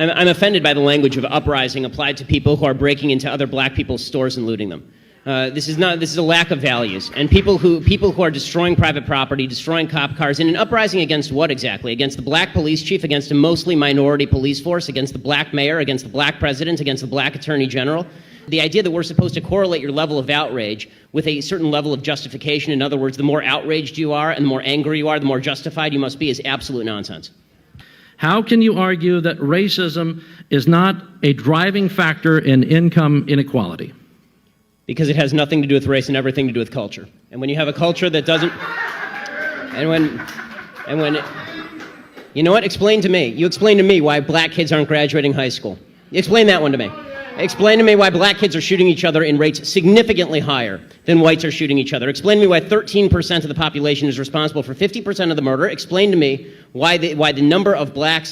I'm offended by the language of uprising applied to people who are breaking into other black people's stores and looting them. This is a lack of values, and people who are destroying private property, destroying cop cars, in an uprising against what exactly? Against the black police chief, against a mostly minority police force, against the black mayor, against the black president, against the black attorney general. The idea that we're supposed to correlate your level of outrage with a certain level of justification, in other words, the more outraged you are and the more angry you are, the more justified you must be, is absolute nonsense. How can you argue that racism is not a driving factor in income inequality? Because it has nothing to do with race and everything to do with culture. And when you have a culture that doesn't, you know what? Explain to me. You explain to me why black kids aren't graduating high school. Explain that one to me. Explain to me why black kids are shooting each other in rates significantly higher than whites are shooting each other. Explain to me why 13% of the population is responsible for 50% of the murder. Explain to me why the number of black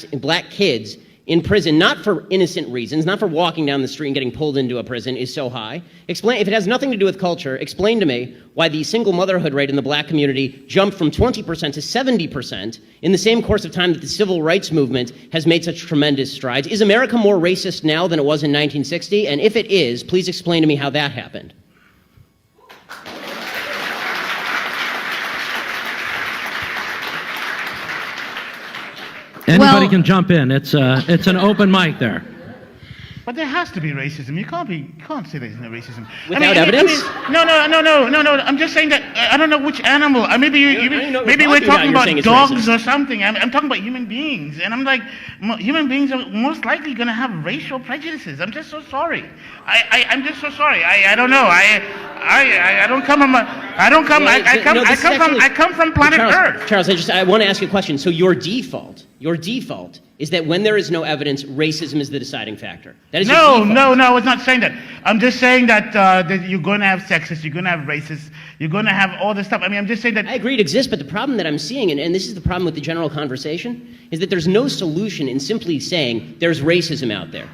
kids in prison, not for innocent reasons, not for walking down the street and getting pulled into a prison, is so high. Explain, if it has nothing to do with culture, explain to me why the single motherhood rate in the black community jumped from 20% to 70% in the same course of time that the civil rights movement has made such tremendous strides. Is America more racist now than it was in 1960? And if it is, please explain to me how that happened. Anybody can jump in. It's an open mic there. But there has to be racism. You can't say there's no racism. Without evidence? No. I'm just saying that I don't know which animal. Maybe we're talking about dogs or something. I'm talking about human beings, and I'm like, human beings are most likely going to have racial prejudices. I'm just so sorry. I'm just so sorry. I don't know. I come from planet Earth. Charles, I want to ask you a question. So your default is that when there is no evidence, racism is the deciding factor. That is no, I was not saying that. I'm just saying that you're going to have sexists, you're going to have racists, you're going to have all this stuff. I mean, I'm just saying that. I agree it exists, but the problem that I'm seeing, and this is the problem with the general conversation, is that there's no solution in simply saying there's racism out there.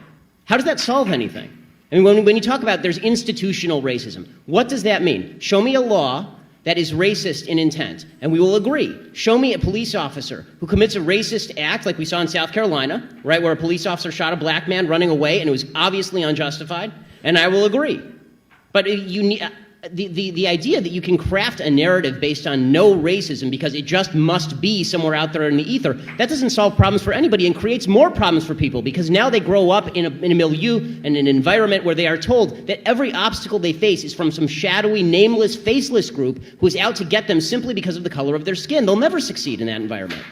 How does that solve anything? I mean, when you talk about there's institutional racism, what does that mean? Show me a law that is racist in intent, and we will agree. Show me a police officer who commits a racist act like we saw in South Carolina, right, where a police officer shot a black man running away and it was obviously unjustified, and I will agree. But you need, the idea that you can craft a narrative based on no racism because it just must be somewhere out there in the ether, that doesn't solve problems for anybody and creates more problems for people because now they grow up in a milieu and an environment where they are told that every obstacle they face is from some shadowy, nameless, faceless group who is out to get them simply because of the color of their skin. They'll never succeed in that environment.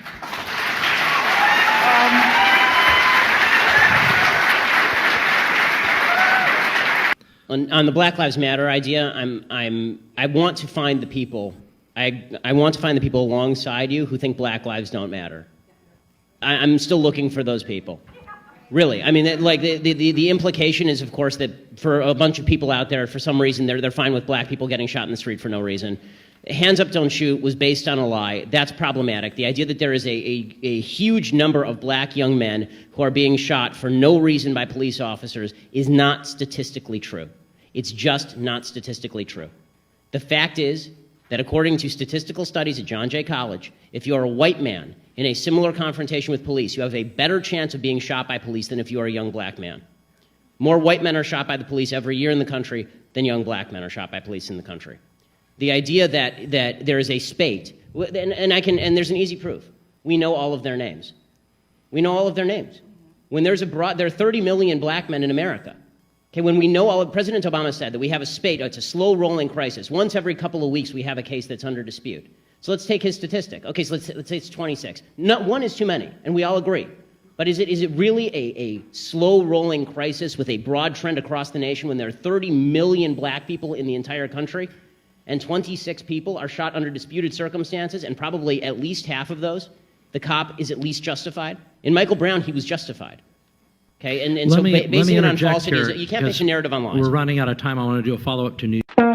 On the Black Lives Matter idea, I want to find the people. I want to find the people alongside you who think Black lives don't matter. I'm still looking for those people. Really, I mean, like the implication is, of course, that for a bunch of people out there, for some reason, they're fine with black people getting shot in the street for no reason. Hands up, don't shoot was based on a lie. That's problematic. The idea that there is a huge number of black young men who are being shot for no reason by police officers is not statistically true. It's just not statistically true. The fact is that according to statistical studies at John Jay College, if you are a white man in a similar confrontation with police, you have a better chance of being shot by police than if you are a young black man. More white men are shot by the police every year in the country than young black men are shot by police in the country. The idea that there is a spate, and there's an easy proof. We know all of their names. We know all of their names. When there are 30 million black men in America. Okay, when we know President Obama said that we have a spate, it's a slow-rolling crisis. Once every couple of weeks, we have a case that's under dispute. So let's take his statistic. Okay, so let's say it's 26. Not one is too many, and we all agree. But is it really a slow-rolling crisis with a broad trend across the nation when there are 30 million black people in the entire country, and 26 people are shot under disputed circumstances, and probably at least half of those, the cop is at least justified? In Michael Brown, he was justified. Okay, and so basing it on falsities, you can't base a narrative on lies. We're running out of time. I want to do a follow-up to New York.